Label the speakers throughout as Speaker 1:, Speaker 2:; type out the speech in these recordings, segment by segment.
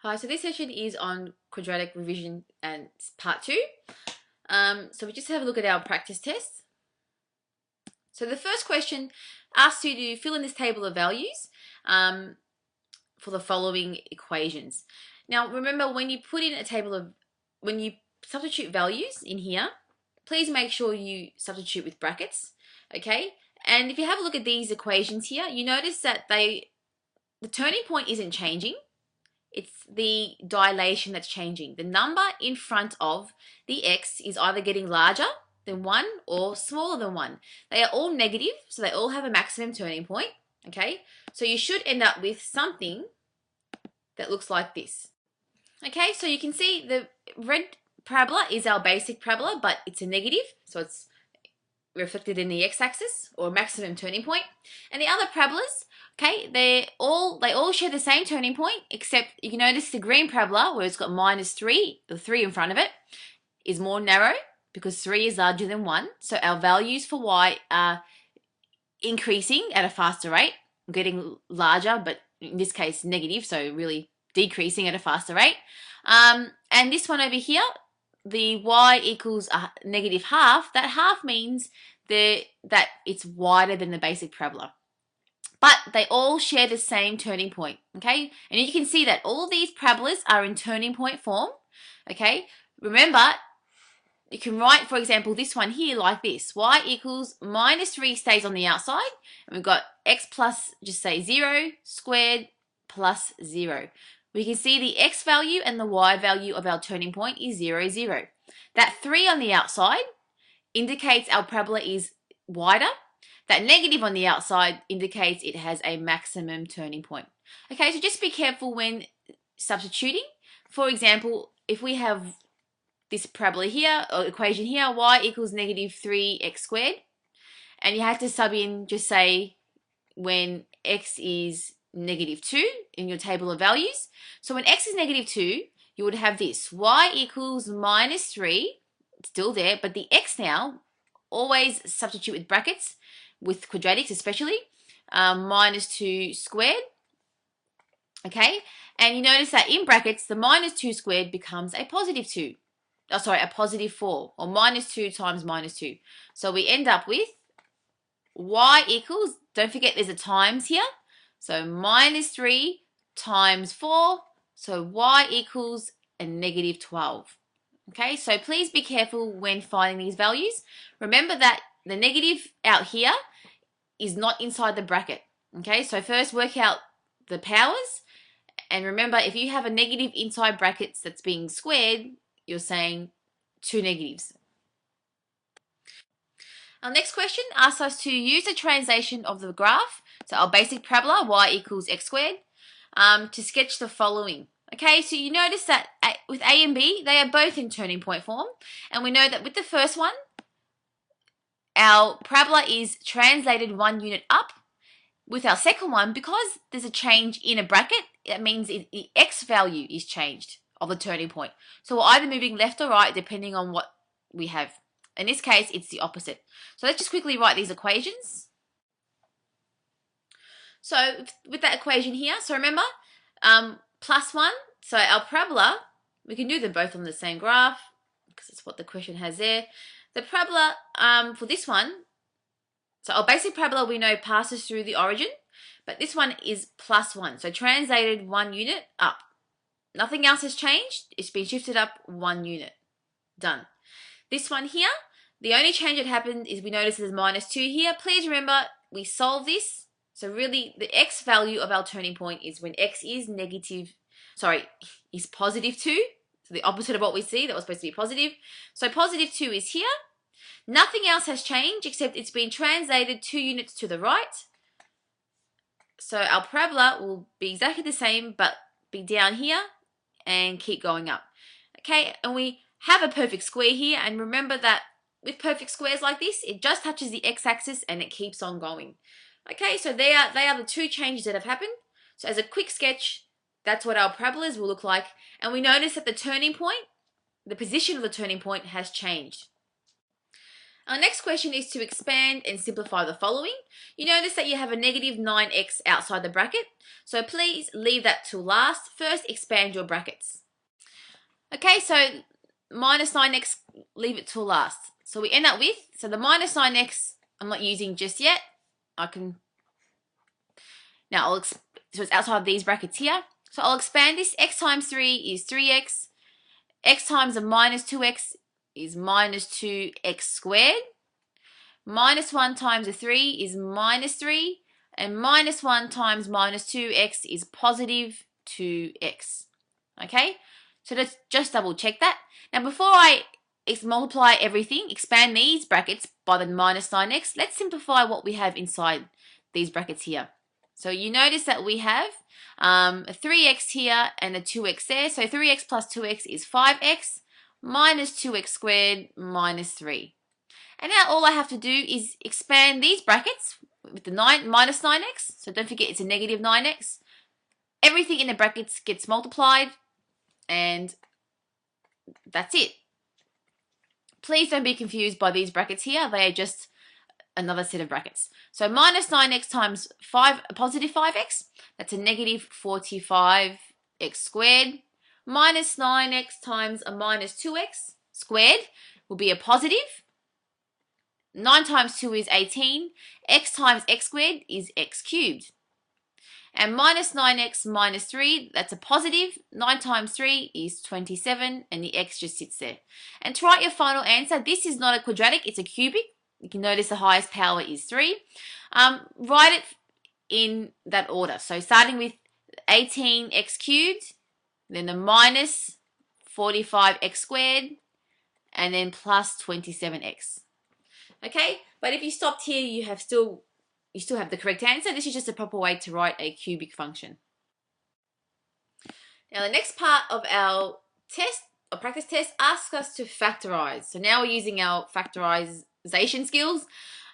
Speaker 1: Hi, so this session is on quadratic revision and part 2. So we just have a look at our practice tests. So the first question asks you to fill in this table of values for the following equations. Now remember, when you substitute values in here, please make sure you substitute with brackets, okay? And if you have a look at these equations here, you notice that the turning point isn't changing. It's the dilation that's changing. The number in front of the x is either getting larger than 1 or smaller than 1. They are all negative, so they all have a maximum turning point, okay? So you should end up with something that looks like this. Okay, so you can see the red parabola is our basic parabola, but it's a negative, so it's reflected in the x-axis, or maximum turning point. And the other parabolas, okay, they all share the same turning point, except you can notice the green parabola, where it's got -3, the 3 in front of it, is more narrow because 3 is larger than 1. So our values for y are increasing at a faster rate, getting larger, but in this case negative, so really decreasing at a faster rate. And this one over here, the y equals a -half, that half means that it's wider than the basic parabola. But they all share the same turning point, okay? And you can see that all these parabolas are in turning point form, okay? Remember, you can write, for example, this one here like this. Y equals -3 stays on the outside, and we've got x plus, just say 0 squared plus 0. We can see the x value and the y value of our turning point is 0, 0. That 3 on the outside indicates our parabola is wider. That negative on the outside indicates it has a maximum turning point. Okay, so just be careful when substituting. For example, if we have this parabola here, or equation here, y equals -3x squared, and you have to sub in, just say, when x is -2 in your table of values. So when x is -2, you would have this, y equals -3, still there, but the x now, always substitute with brackets, with quadratics especially, -2 squared, okay? And you notice that in brackets, the -2 squared becomes a +2. Oh, sorry, a +4, or -2 times -2. So we end up with y equals, don't forget there's a times here, so -3 times 4, so y equals a -12. Okay, so please be careful when finding these values. Remember that the negative out here is not inside the bracket. Okay, so first work out the powers, and remember, if you have a negative inside brackets that's being squared, you're saying 2 negatives. Our next question asks us to use a translation of the graph, so our basic parabola, y equals x squared, to sketch the following. Okay, so you notice that with A and B, they are both in turning point form, and we know that with the first one, our parabola is translated 1 unit up. With our second one, because there's a change in a bracket, that means the x value is changed of the turning point. So we're either moving left or right depending on what we have. In this case, it's the opposite. So let's just quickly write these equations. So with that equation here, so remember, +1, so our parabola, we can do them both on the same graph because that's what the question has there. The parabola for this one, so our basic parabola we know passes through the origin, but this one is +1, so translated 1 unit up. Nothing else has changed, it's been shifted up 1 unit. Done. This one here, the only change that happened is we notice there's -2 here. Please remember, we solve this. So really, the x value of our turning point is when x is +2. So the opposite of what we see, that was supposed to be positive. So +2 is here. Nothing else has changed except it's been translated 2 units to the right. So our parabola will be exactly the same, but be down here and keep going up. Okay, and we have a perfect square here, and remember that with perfect squares like this, it just touches the x-axis and it keeps on going. Okay, so they are the two changes that have happened. So as a quick sketch, that's what our parabolas will look like. And we notice that the turning point, the position of the turning point has changed. Our next question is to expand and simplify the following. You notice that you have a negative 9x outside the bracket, so please leave that till last. First, expand your brackets. Okay, so minus 9x, leave it till last. So we end up with, so the minus 9x I'm not using just yet. So it's outside of these brackets here. So I'll expand this. X times 3 is 3x. X times a minus 2x is minus 2x squared. Minus 1 times a 3 is minus 3. And minus 1 times minus 2x is positive 2x. Okay? So let's just double check that. Now before I multiply everything, expand these brackets by the minus 9x, let's simplify what we have inside these brackets here. So you notice that we have a 3x here and a 2x there. So 3x plus 2x is 5x minus 2x squared minus 3. And now all I have to do is expand these brackets with the minus 9x. So don't forget it's a negative 9x. Everything in the brackets gets multiplied and that's it. Please don't be confused by these brackets here. They are just another set of brackets. So minus 9x times a positive 5x, that's a negative 45x squared. Minus 9x times a minus 2x squared will be a positive. 9 times 2 is 18. X times x squared is x cubed. And minus 9x minus 3, that's a positive. 9 times 3 is 27, and the x just sits there. And to write your final answer, this is not a quadratic, it's a cubic. You can notice the highest power is 3. Write it in that order. So starting with 18x cubed, then the minus 45x squared, and then plus 27x. Okay, but if you stopped here, you still have the correct answer. This is just a proper way to write a cubic function. Now the next part of our test, or practice test, asks us to factorize. So now we're using our factorization skills.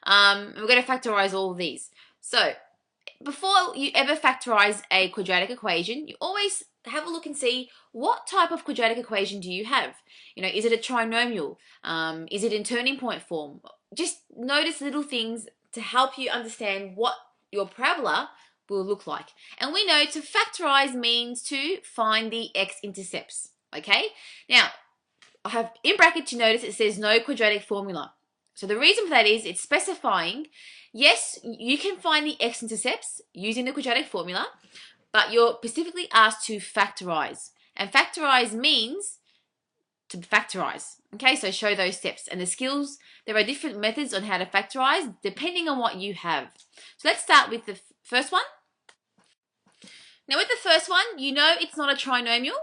Speaker 1: We're going to factorize all of these. So before you ever factorize a quadratic equation, you always have a look and see what type of quadratic equation do you have. You know, is it a trinomial? Is it in turning point form? Just notice little things to help you understand what your parabola will look like. And we know to factorize means to find the x-intercepts. Okay? Now, I have in brackets, you notice it says no quadratic formula. So the reason for that is it's specifying, yes, you can find the x-intercepts using the quadratic formula, but you're specifically asked to factorize. And factorize means to factorize. Okay, so show those steps. And the skills, there are different methods on how to factorize depending on what you have. So let's start with the first one. Now with the first one, you know it's not a trinomial.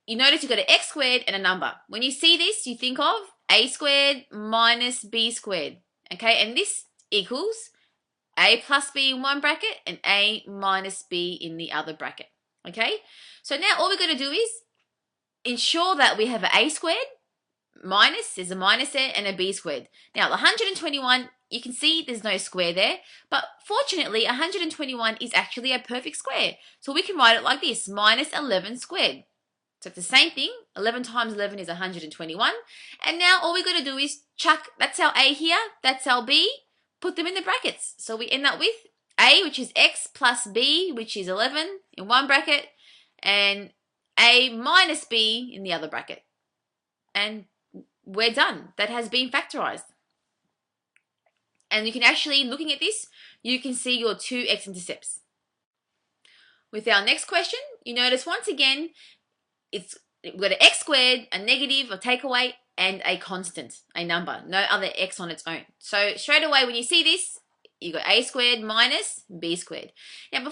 Speaker 1: You notice you've got an x squared and a number. When you see this, you think of a squared minus b squared. Okay, and this equals a plus b in one bracket and a minus b in the other bracket. Okay, so now all we're going to do is ensure that we have an a squared minus, there's a minus there, and a b squared. Now, the 121, you can see there's no square there, but fortunately, 121 is actually a perfect square. So we can write it like this, minus 11 squared. So it's the same thing, 11 times 11 is 121. And now all we're going to do is chuck, that's our a here, that's our b, put them in the brackets. So we end up with a, which is x, plus b, which is 11 in one bracket, and a minus b in the other bracket. And we're done. That has been factorized. And you can actually, looking at this, you can see your two x-intercepts. With our next question, you notice once again, we've got an x squared, a negative, a takeaway, and a constant, a number, no other x on its own. So straight away when you see this, you got a squared minus b squared. Now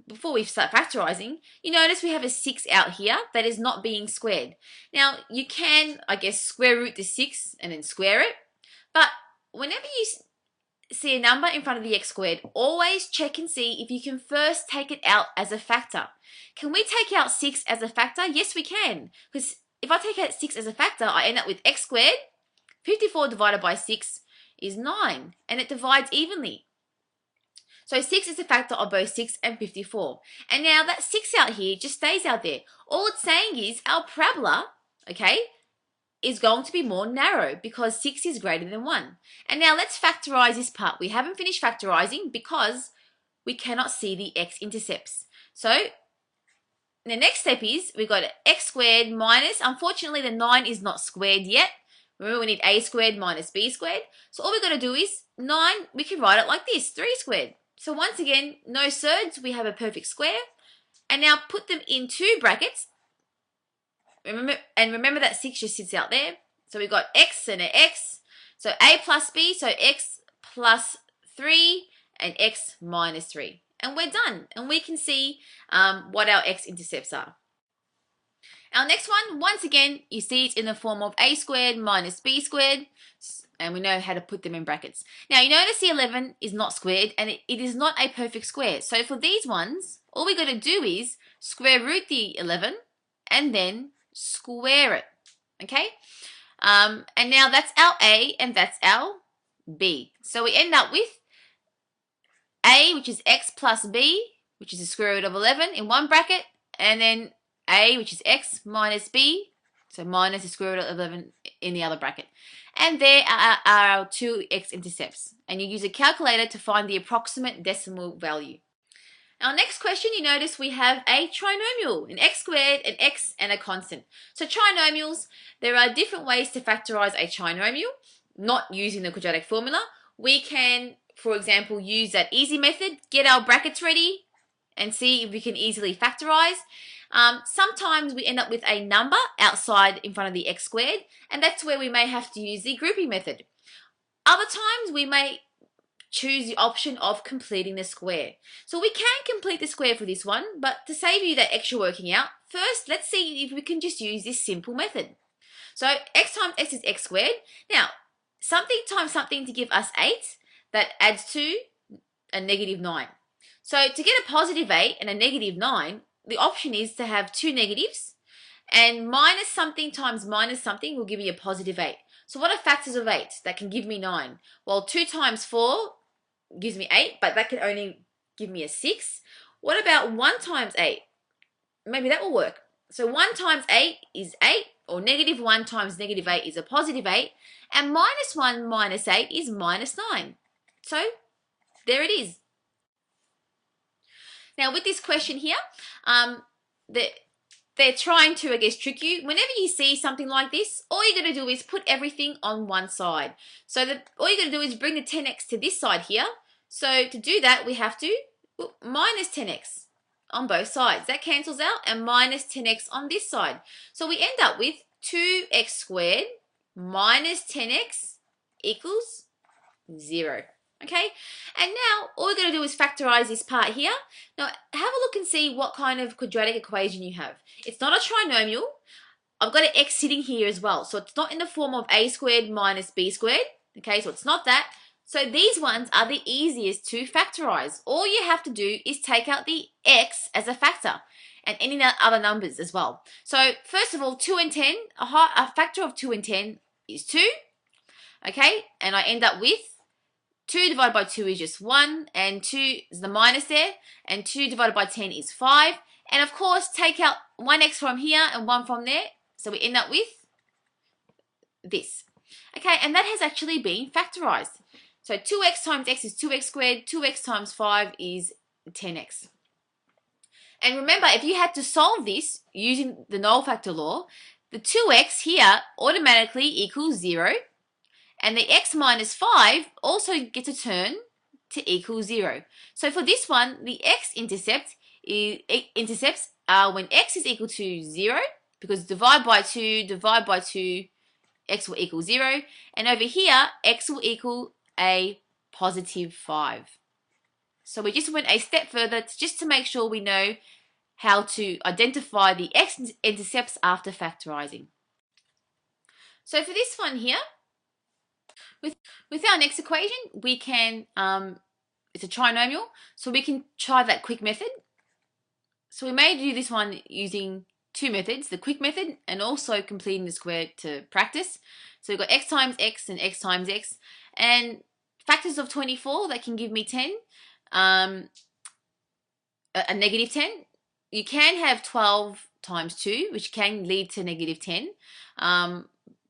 Speaker 1: before we start factorizing, you notice we have a 6 out here that is not being squared. Now you can, I guess, square root the 6 and then square it, but whenever you see a number in front of the x squared, always check and see if you can first take it out as a factor. Can we take out 6 as a factor? Yes, we can, because if I take out 6 as a factor, I end up with x squared. 54 divided by 6 is 9, and it divides evenly. So 6 is a factor of both 6 and 54. And now that 6 out here just stays out there. All it's saying is our parabola, okay, is going to be more narrow because 6 is greater than 1. And now let's factorize this part. We haven't finished factorizing because we cannot see the x-intercepts. So the next step is we've got x squared minus, unfortunately the 9 is not squared yet. Remember, we need a squared minus b squared. So all we've got to do is 9, we can write it like this, 3 squared. So once again, no surds, we have a perfect square. And now put them in 2 brackets. Remember that 6 just sits out there. So we've got x and an x. So a plus b, so x plus 3 and x minus 3. And we're done. And we can see what our x-intercepts are. Our next one, once again, you see it's in the form of a squared minus b squared. And we know how to put them in brackets. Now, you notice the 11 is not squared, and it is not a perfect square. So for these ones, all we got to do is square root the 11 and then square it. Okay? And now that's our a and that's our b. So we end up with a, which is x plus b, which is the square root of 11 in one bracket, and then a, which is x minus b, so minus the square root of 11 in the other bracket. And there are our 2 x-intercepts. And you use a calculator to find the approximate decimal value. Our next question, you notice we have a trinomial, an x squared, an x, and a constant. So trinomials, there are different ways to factorize a trinomial, not using the quadratic formula. We can, for example, use that easy method, get our brackets ready, and see if we can easily factorize. Sometimes we end up with a number outside in front of the x squared, and that's where we may have to use the grouping method. Other times we may choose the option of completing the square. So we can complete the square for this one, but to save you that extra working out, first let's see if we can just use this simple method. So x times x is x squared. Now, something times something to give us 8, that adds to a negative 9. So to get a positive 8 and a negative 9, the option is to have 2 negatives, and minus something times minus something will give you a positive 8. So what are factors of 8 that can give me 9? Well, 2 times 4 gives me 8, but that can only give me a 6. What about 1 times 8? Maybe that will work. So 1 times 8 is 8, or negative 1 times negative 8 is a positive 8, and minus 1 minus 8 is minus 9. So there it is. Now with this question here, they're trying to, I guess, trick you. Whenever you see something like this, all you're going to do is put everything on one side. So all you're going to do is bring the 10x to this side here. So to do that, we have to minus 10x on both sides. That cancels out, and minus 10x on this side. So we end up with 2x squared minus 10x equals 0. Okay, and now all we're going to do is factorize this part here. Now have a look and see what kind of quadratic equation you have. It's not a trinomial. I've got an x sitting here as well, so it's not in the form of a squared minus b squared. Okay, so it's not that. So these ones are the easiest to factorize. All you have to do is take out the x as a factor, and any other numbers as well. So first of all, 2 and 10, a factor of 2 and 10 is 2. Okay, and I end up with 2 divided by 2 is just 1, and 2 is the minus there, and 2 divided by 10 is 5. And of course, take out 1x from here and 1 from there, so we end up with this. Okay, and that has actually been factorized. So 2x times x is 2x squared, 2x times 5 is 10x. And remember, if you had to solve this using the null factor law, the 2x here automatically equals 0. And the x minus 5 also gets a turn to equal 0. So for this one, the x-intercepts are when x is equal to 0, because divide by 2, x will equal 0. And over here, x will equal a positive 5. So we just went a step further just to make sure we know how to identify the x-intercepts after factorizing. So for this one here, with our next equation, we can, it's a trinomial, so we can try that quick method. So we may do this one using 2 methods, the quick method and also completing the square to practice. So we've got x times x and x times x, and factors of 24, that can give me 10, a negative 10. You can have 12 times 2, which can lead to negative 10.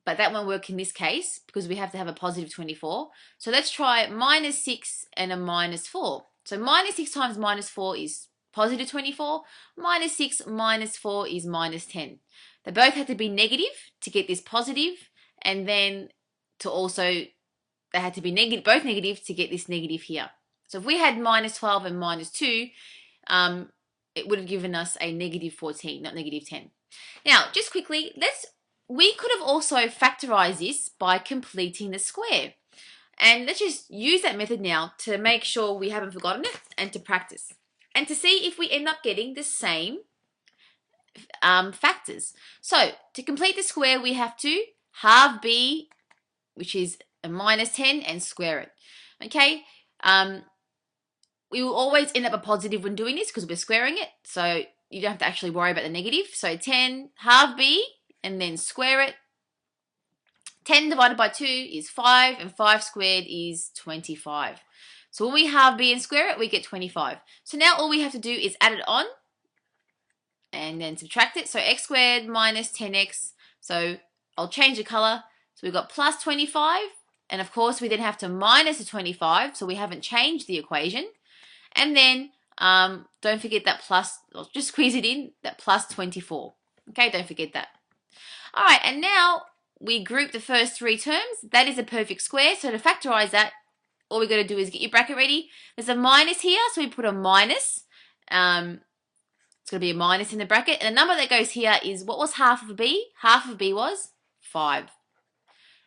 Speaker 1: but that won't work in this case because we have to have a positive 24. So let's try minus 6 and a minus 4. So minus 6 times minus 4 is positive 24. Minus 6 minus 4 is minus 10. They both had to be negative to get this positive, and then to also, they had to be negative, both negative to get this negative here. So if we had minus 12 and minus 2, it would have given us a negative 14, not negative 10. Now, just quickly, we could have also factorized this by completing the square. And let's just use that method now to make sure we haven't forgotten it and to practice. And to see if we end up getting the same factors. So, to complete the square, we have to halve b, which is a minus 10, and square it. Okay? We will always end up a positive when doing this because we're squaring it. So, you don't have to actually worry about the negative. So, 10 halve b, and then square it. 10 divided by 2 is 5, and 5 squared is 25. So when we halve b and square it, we get 25. So now all we have to do is add it on and then subtract it. So x squared minus 10x. So I'll change the color. So we've got plus 25, and of course we then have to minus the 25, so we haven't changed the equation. And then don't forget that plus, I'll just squeeze it in, that plus 24. Okay, don't forget that. All right, and now we group the first three terms. That is a perfect square. So to factorize that, all we got to do is get your bracket ready. There's a minus here, so we put a minus. It's going to be a minus in the bracket. And the number that goes here is, what was half of b? Half of b was 5.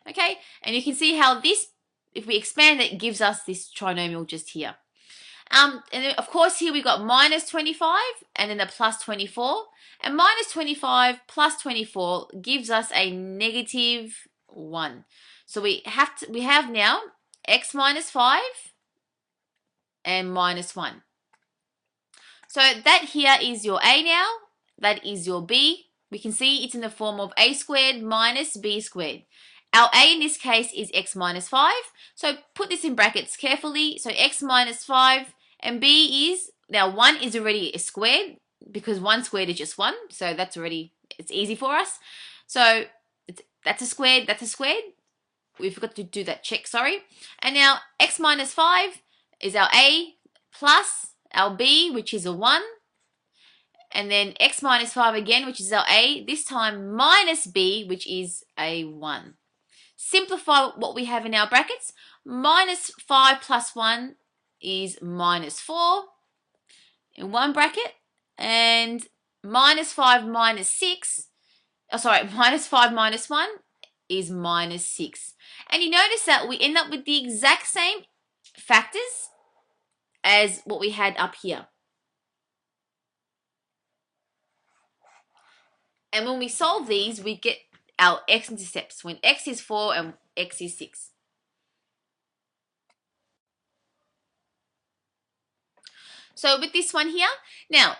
Speaker 1: Okay, and you can see how this, if we expand it, gives us this trinomial just here. And then, of course, here we got minus 25 and then the plus 24. And minus 25 plus 24 gives us a negative 1. So we have now x minus 5 and minus 1. So that here is your a now. That is your b. We can see it's in the form of a squared minus b squared. Our a in this case is x minus 5. So put this in brackets carefully. So x minus 5 and b is, now 1 is already a squared because 1 squared is just 1. So that's already, it's easy for us. So that's a squared, that's a squared. We forgot to do that check, sorry. And now x minus 5 is our a plus our b, which is a 1. And then x minus 5 again, which is our a, this time minus b, which is a 1. Simplify what we have in our brackets. Minus 5 plus 1 is minus 4 in one bracket. And minus 5 minus 6, minus 5 minus 1 is minus 6. And you notice that we end up with the exact same factors as what we had up here. And when we solve these, we get our x-intercepts when x is 4 and x is 6. So with this one here, now,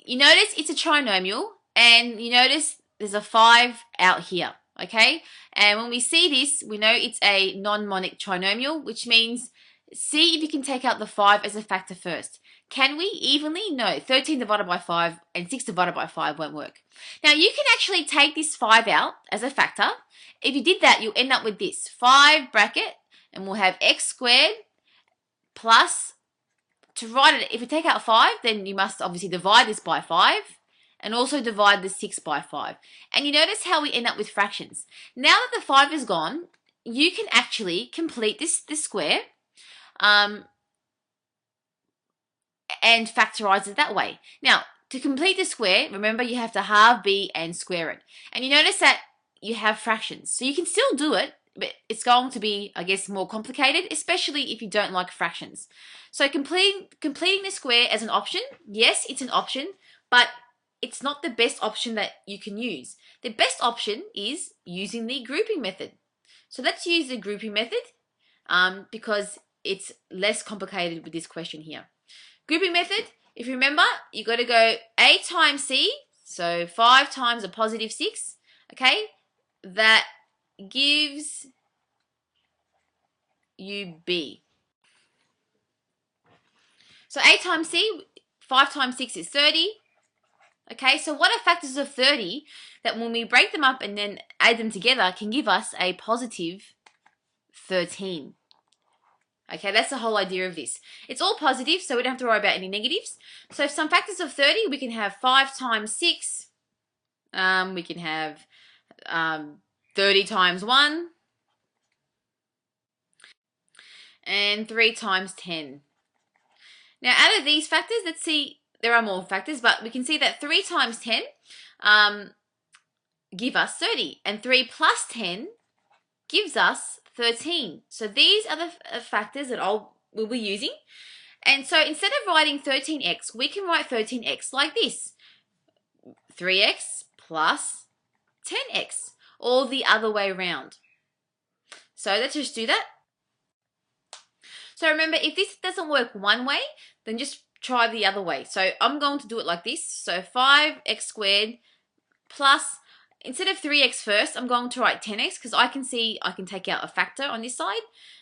Speaker 1: you notice it's a trinomial, and you notice there's a 5 out here, okay? And when we see this, we know it's a non-monic trinomial, which means see if you can take out the 5 as a factor first. Can we evenly? No, 13 divided by 5 and 6 divided by 5 won't work. Now, you can actually take this 5 out as a factor. If you did that, you'll end up with this 5 bracket, and we'll have x squared plus, to write it, if we take out 5, then you must obviously divide this by 5 and also divide the 6 by 5. And you notice how we end up with fractions. Now that the 5 is gone, you can actually complete this square and factorize it that way. Now, to complete the square, remember you have to halve b and square it. And you notice that you have fractions. So you can still do it, but it's going to be, I guess, more complicated, especially if you don't like fractions. So completing the square as an option, yes, it's an option, but it's not the best option that you can use. The best option is using the grouping method. So let's use the grouping method because it's less complicated with this question here. Grouping method, if you remember, you got to go a times c, so 5 times a positive 6, okay? That gives you b. So a times c, 5 times 6 is 30, Okay, so what are factors of 30 that when we break them up and then add them together can give us a positive 13? Okay, that's the whole idea of this. It's all positive, so we don't have to worry about any negatives. So some factors of 30, we can have 5 times 6. We can have 30 times 1. And 3 times 10. Now, out of these factors, let's see, there are more factors, but we can see that 3 times 10 give us 30. And 3 plus 10 gives us 13. So these are the factors that we'll be using. And so instead of writing 13x, we can write 13x like this. 3x plus 10x, or the other way around. So let's just do that. So remember, if this doesn't work one way, then just try the other way. So I'm going to do it like this. So 5x squared plus, instead of 3x first, I'm going to write 10x because I can see I can take out a factor on this side.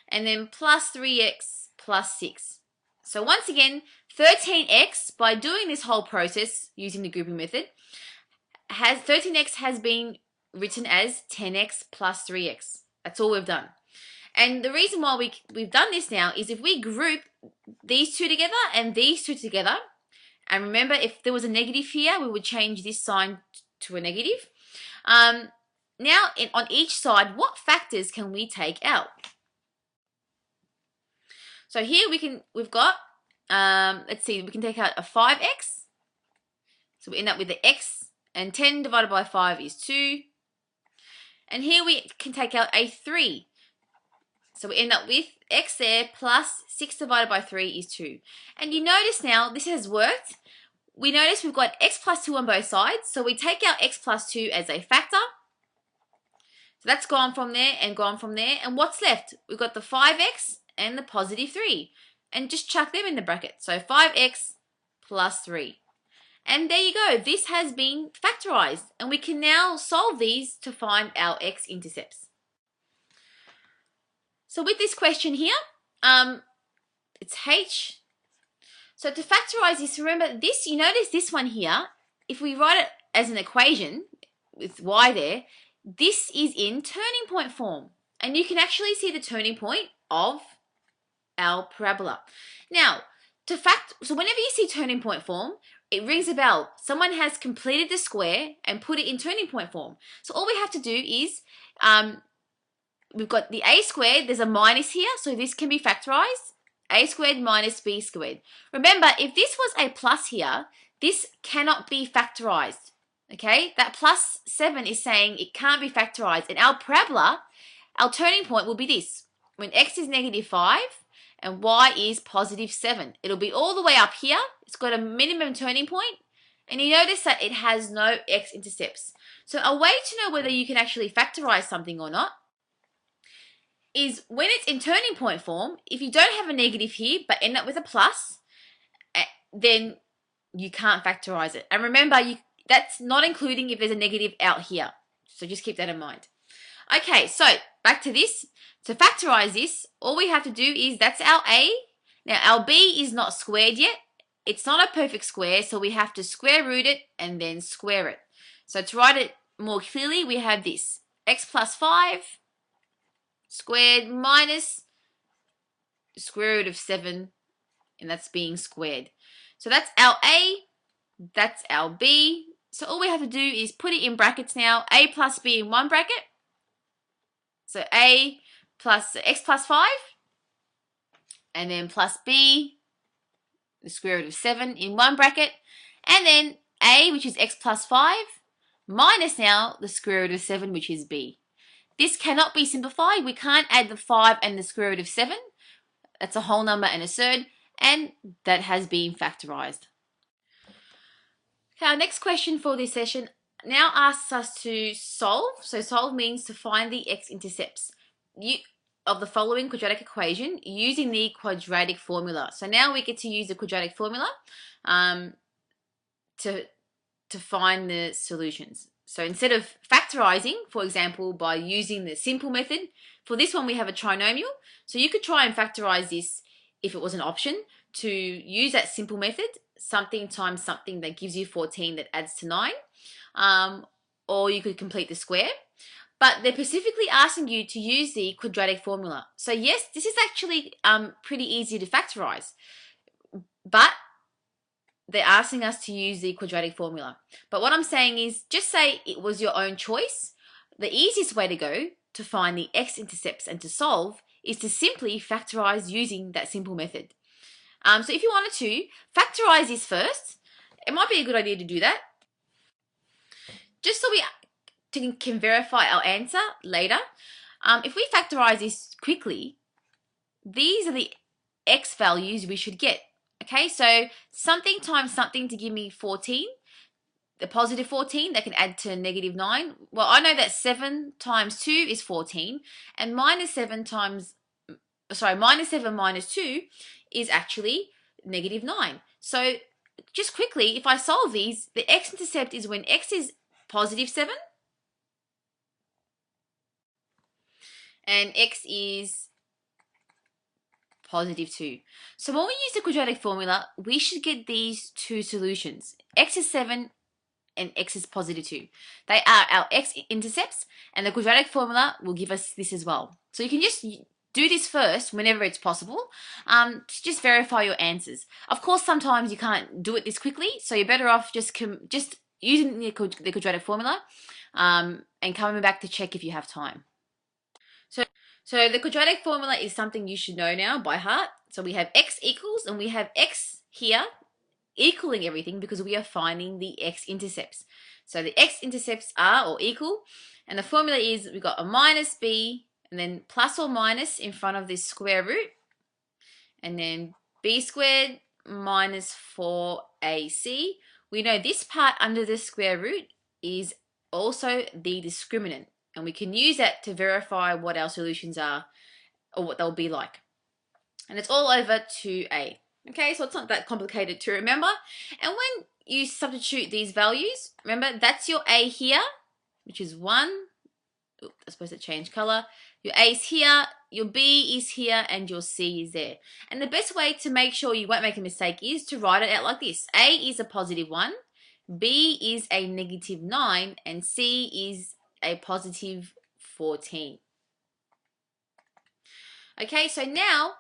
Speaker 1: And then plus 3x plus 6. So once again, 13x, by doing this whole process using the grouping method, 13x has been written as 10x plus 3x. That's all we've done. And the reason why we've done this now is if we group these two together and these two together, and remember if there was a negative here, we would change this sign to a negative. Now on each side, what factors can we take out? So here we've got, let's see, we can take out a 5x. So we end up with the x, and 10 divided by 5 is 2. And here we can take out a 3. So we end up with x there plus 6 divided by 3 is 2. And you notice now this has worked. We notice we've got x plus 2 on both sides. So we take out x plus 2 as a factor. So that's gone from there and gone from there. And what's left? We've got the 5x and the positive 3. And just chuck them in the bracket. So 5x plus 3. And there you go. This has been factorized. And we can now solve these to find our x-intercepts. So with this question here, it's h. So to factorize this, remember this, you notice this one here, if we write it as an equation with y there, this is in turning point form. And you can actually see the turning point of our parabola. Now, so whenever you see turning point form, it rings a bell. Someone has completed the square and put it in turning point form. So all we have to do is, we've got the a squared, there's a minus here, so this can be factorized. A squared minus b squared. Remember, if this was a plus here, this cannot be factorized. Okay, that plus 7 is saying it can't be factorized. And our parabola, our turning point will be this. When x is negative 5 and y is positive 7. It'll be all the way up here. It's got a minimum turning point. And you notice that it has no x-intercepts. So a way to know whether you can actually factorize something or not is when it's in turning point form, if you don't have a negative here but end up with a plus, then you can't factorize it. And remember, that's not including if there's a negative out here. So just keep that in mind. Okay, so back to this. To factorize this, all we have to do is, that's our a. Now our b is not squared yet. It's not a perfect square, so we have to square root it and then square it. So to write it more clearly, we have this. X plus 5 squared minus the square root of 7, and that's being squared. So that's our a, that's our b. So all we have to do is put it in brackets now. A plus b in one bracket. So a plus x plus 5, and then plus b, the square root of 7 in one bracket, and then a, which is x plus 5, minus now the square root of 7, which is b. This cannot be simplified. We can't add the 5 and the square root of 7. That's a whole number and a third, and that has been factorized. Okay, our next question for this session now asks us to solve. So solve means to find the x-intercepts of the following quadratic equation using the quadratic formula. So now we get to use the quadratic formula to find the solutions. So instead of factorizing, for example, by using the simple method, for this one we have a trinomial. So you could try and factorize this if it was an option to use that simple method. something times something that gives you 14 that adds to 9. Or you could complete the square. But they're specifically asking you to use the quadratic formula. So yes, this is actually pretty easy to factorize. But they're asking us to use the quadratic formula. But what I'm saying is, just say it was your own choice. The easiest way to go to find the x-intercepts and to solve is to simply factorize using that simple method. So if you wanted to, factorize this first. It might be a good idea to do that. Just so we can verify our answer later. If we factorize this quickly, these are the x values we should get. Okay, so something times something to give me 14, the positive 14, that can add to negative 9. Well, I know that 7 times 2 is 14, and minus 7 minus 2 is actually negative 9. So just quickly, if I solve these, the x-intercept is when x is positive 7 and x is positive 2. So when we use the quadratic formula, we should get these two solutions. X is 7 and x is positive 2. They are our x-intercepts, and the quadratic formula will give us this as well. So you can just do this first whenever it's possible to just verify your answers. Of course, sometimes you can't do it this quickly, so you're better off just using the quadratic formula and coming back to check if you have time. So the quadratic formula is something you should know now by heart. So we have x equals, and we have x here equaling everything because we are finding the x-intercepts. So the x-intercepts are or equal, and the formula is we've got a minus b, and then plus or minus in front of this square root, and then b squared minus 4ac. We know this part under the square root is also the discriminant, and we can use that to verify what our solutions are or what they'll be like. And it's all over 2a. Okay, so it's not that complicated to remember. And when you substitute these values, remember that's your a here, which is 1. Oops, I'm supposed to change color. Your a is here, your b is here, and your c is there. And the best way to make sure you won't make a mistake is to write it out like this. A is a positive 1, b is a negative 9, and c is a positive 14. Okay, so now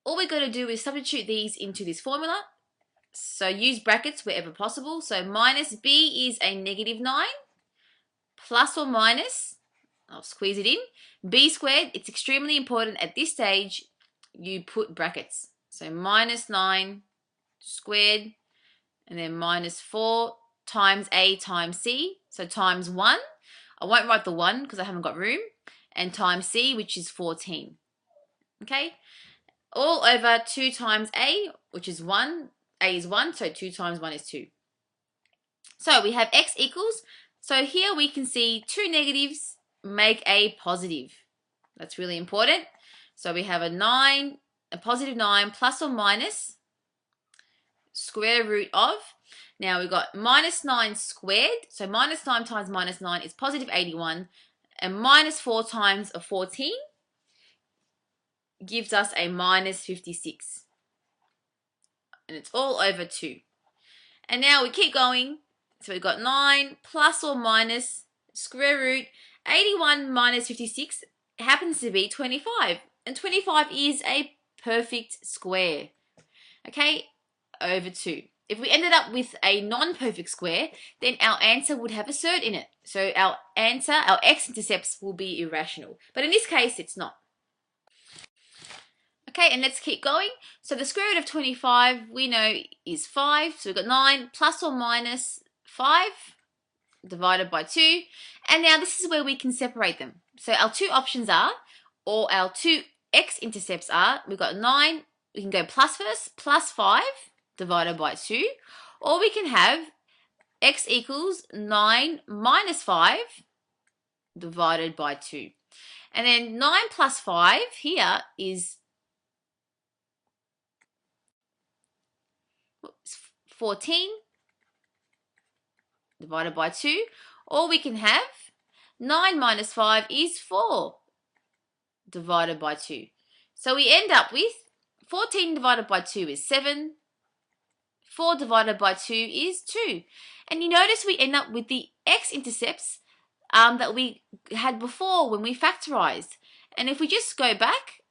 Speaker 1: all we're going to do is substitute these into this formula. So use brackets wherever possible. So minus b is a negative 9, plus or minus, I'll squeeze it in, b squared. It's extremely important at this stage you put brackets. So minus 9 squared, and then minus 4 times a times c, so times 1. I won't write the 1 because I haven't got room, and times c, which is 14. Okay, all over 2 times a, which is 1. A is 1, so 2 times 1 is 2. So we have x equals, so here we can see two negatives make a positive. That's really important. So we have a positive 9 plus or minus square root of, now we've got minus 9 squared, so minus 9 times minus 9 is positive 81, and minus 4 times a 14 gives us a minus 56. And it's all over 2. And now we keep going. So we've got 9 plus or minus square root 81 minus 56 happens to be 25. And 25 is a perfect square. Okay, over 2. If we ended up with a non-perfect square, then our answer would have a surd in it. So our answer, our x-intercepts will be irrational. But in this case, it's not. Okay, and let's keep going. So the square root of 25 we know is 5. So we've got 9 plus or minus 5 divided by 2. And now this is where we can separate them. So our two options are, or our two x-intercepts are, we've got 9, we can go plus first, plus 5 divided by 2. Or we can have x equals 9 minus 5 divided by 2. And then 9 plus 5 here is 14 divided by 2, or we can have 9 minus 5 is 4 divided by 2. So we end up with 14 divided by 2 is 7, 4 divided by 2 is 2. And you notice we end up with the x-intercepts that we had before when we factorized. And if we just go back,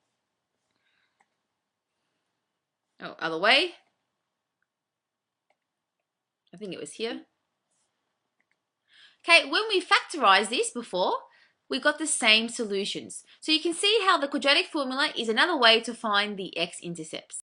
Speaker 1: other way, I think it was here. Okay, when we factorized this before, we got the same solutions. So you can see how the quadratic formula is another way to find the x-intercepts.